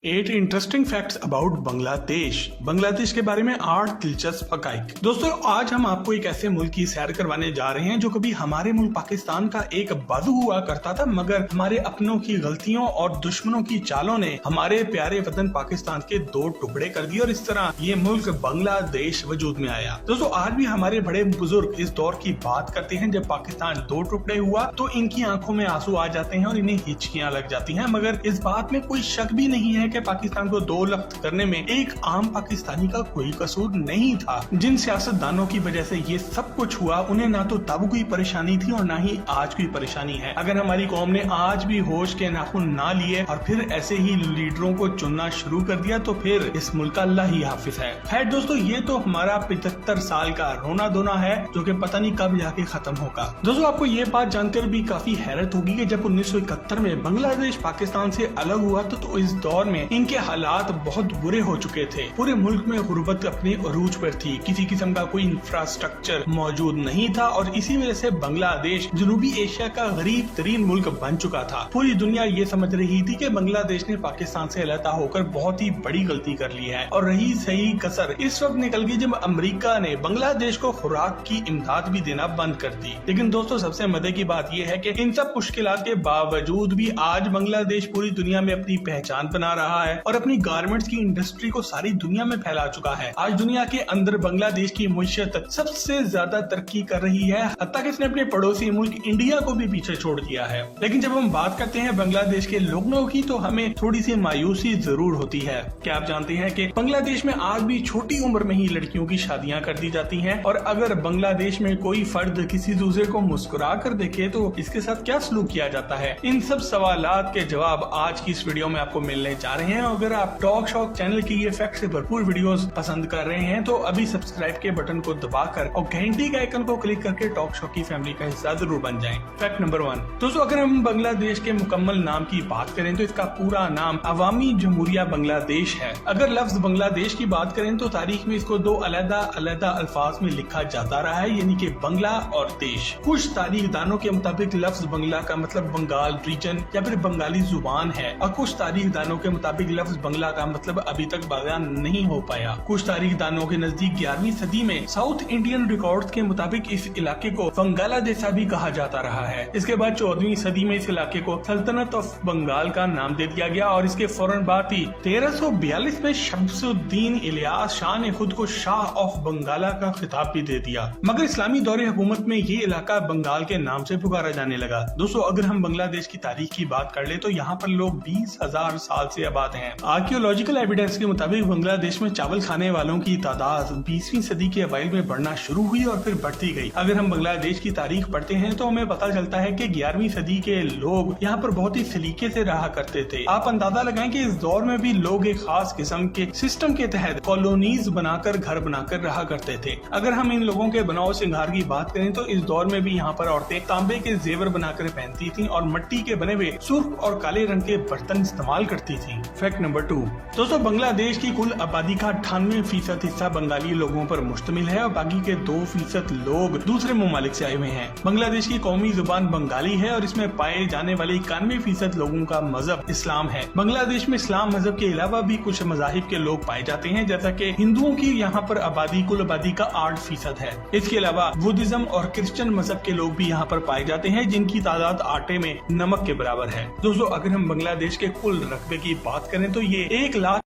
8 interesting facts about Bangladesh. Bangladesh के बारे में 8 दिलचस्प हकाइक। दोस्तों, आज हम आपको एक ऐसे मुल्क की सैर करवाने जा रहे हैं जो कभी हमारे मुल्क पाकिस्तान का एक बाजू हुआ करता था, मगर हमारे अपनों की गलतियों और दुश्मनों की चालों ने हमारे प्यारे वतन पाकिस्तान के 2 टुकड़े कर दिए और इस तरह ये मुल्क बांग्लादेश वजूद में आया। दोस्तों, आज भी हमारे बड़े बुजुर्ग इस दौर की बात करते हैं जब पाकिस्तान 2 टुकड़े हुआ तो इनकी आंखों में आंसू आ जाते हैं और इन्हें हिचकियां लग जाती हैं, मगर इस बात में कोई शक भी नहीं है कि पाकिस्तान को 2 लख्त करने में एक आम पाकिस्तानी का कोई कसूर नहीं था। जिन सियासतदानों की वजह से ये सब कुछ हुआ, उन्हें ना तो तब कोई परेशानी थी और ना ही आज कोई परेशानी है। अगर हमारी कौम ने आज भी होश के नाखून ना लिए और फिर ऐसे ही लीडरों को चुनना शुरू कर दिया तो फिर इस मुल्क का अल्लाह ही हाफिज है। खैर दोस्तों, ये तो हमारा 75 साल का रोना धोना है जो कि पता नहीं कब जाके खत्म होगा। दोस्तों, आपको ये बात जानकर भी काफी हैरत होगी कि जब 1971 में बांग्लादेश पाकिस्तान से अलग हुआ तो इस दौर में इनके हालात बहुत बुरे हो चुके थे। पूरे मुल्क में गुर्बत अपने अरूज पर थी, किसी किस्म का कोई इंफ्रास्ट्रक्चर मौजूद नहीं था और इसी वजह से बांग्लादेश जनूबी एशिया का गरीब तरीन मुल्क बन चुका था। पूरी दुनिया ये समझ रही थी कि बांग्लादेश ने पाकिस्तान से अलग होकर बहुत ही बड़ी गलती कर ली है और रही सही कसर इस वक्त निकल गई जब अमेरिका ने बांग्लादेश को खुराक की इमदाद भी देना बंद कर दी। लेकिन दोस्तों, सबसे मजे की बात यह है कि इन सब मुश्किलात के बावजूद भी आज बांग्लादेश पूरी दुनिया में अपनी पहचान बना रहा है और अपनी गारमेंट्स की इंडस्ट्री को सारी दुनिया में फैला चुका है। आज दुनिया के अंदर बांग्लादेश की मुईशत सबसे ज्यादा तरक्की कर रही है, हत्ता कि इसने अपने पड़ोसी मुल्क इंडिया को भी पीछे छोड़ दिया है। लेकिन जब हम बात करते हैं बांग्लादेश के लोगों की तो हमें थोड़ी सी मायूसी जरूर होती है। क्या आप जानते हैं कि बांग्लादेश में आज भी छोटी उम्र में ही लड़कियों की शादियां कर दी जाती हैं और अगर बांग्लादेश में कोई फर्द किसी दूसरे को मुस्कुरा कर देखे तो इसके साथ क्या सलूक किया जाता है? इन सब सवालात के जवाब आज की इस वीडियो में आपको मिलने जा रहे हैं। अगर आप टॉक शॉक चैनल की ये फैक्ट से भरपूर वीडियोस पसंद कर रहे हैं तो अभी सब्सक्राइब के बटन को दबाकर और घंटी के आइकन को क्लिक करके टॉक शॉक की फैमिली का हिस्सा जरूर बन जाएं। Fact number 1। दोस्तों, अगर हम बांग्लादेश के मुकम्मल नाम की बात करें तो इसका पूरा नाम अवामी जमहूरिया बांग्लादेश है। अगर लफ्ज बांग्लादेश की बात करें तो तारीख में इसको 2 अलग-अलग अल्फाज में लिखा जाता रहा है, यानी कि बंगला और देश। कुछ तारीखदानों के मुताबिक लफ्ज बंगला का मतलब बंगाल रीजन या फिर बंगाली जुबान है और कुछ तारीखदानों के मुताबिक लफ्ज बंगला का मतलब अभी तक बयान नहीं हो पाया। कुछ तारीखदानों के नजदीक 11वीं सदी में साउथ इंडियन रिकॉर्ड्स के मुताबिक इस इलाके को बंगाला देशा भी कहा जाता रहा है। इसके बाद 14वीं सदी में इस इलाके को सल्तनत ऑफ बंगाल का नाम दे दिया गया और इसके फौरन बाद ही 1342 में शम्सुद्दीन इलियास शाह ने खुद को शाह ऑफ बंगाला का खिताब भी दे दिया, मगर इस्लामी दौरे हुकूमत में ये इलाका बंगाल के नाम से पुकारा जाने लगा। दोस्तों, अगर हम बांग्लादेश की तारीख की बात कर ले तो यहाँ पर लोग 20,000 साल से आबाद हैं। आर्कियोलॉजिकल एविडेंस के मुताबिक बांग्लादेश में चावल खाने वालों की तादाद 20वीं सदी के अवाइल में बढ़ना शुरू हुई और फिर बढ़ती गई। अगर हम बांग्लादेश की तारीख पढ़ते हैं तो हमें पता चलता है कि 11वीं सदी के लोग यहाँ पर बहुत ही सलीके से रहा करते थे। आप अंदाजा लगाएं कि इस दौर में भी लोग एक खास किस्म के सिस्टम के तहत कॉलोनीज बनाकर घर बनाकर रहा करते थे। अगर हम इन लोगों के बनाव श्रृंगार की बात करें तो इस दौर में भी यहाँ पर औरतें तांबे के जेवर बनाकर पहनती थी और मिट्टी के बने हुए सुर्ख और काले रंग के बर्तन इस्तेमाल करती थी। Fact number 2। दोस्तों, बांग्लादेश की कुल आबादी का 98% हिस्सा बंगाली लोगों पर मुश्तमिल है और बाकी के 2% लोग दूसरे ममालिक से आए हुए हैं। बांग्लादेश की कौमी जुबान बंगाली है और इसमें पाए जाने वाले 91% लोगों का मजहब इस्लाम है। बांग्लादेश में इस्लाम मजहब के अलावा भी कुछ मजाहिब के लोग पाए जाते हैं, जैसा कि हिंदुओं की यहाँ पर आबादी कुल आबादी का 8% है। इसके अलावा बुद्धिज्म और क्रिश्चियन मजहब के लोग भी यहाँ पर पाए जाते हैं, जिनकी तादाद आटे में नमक के बराबर है। दोस्तों, अगर हम बांग्लादेश के कुल रकबे की बात करें तो ये 1 लाख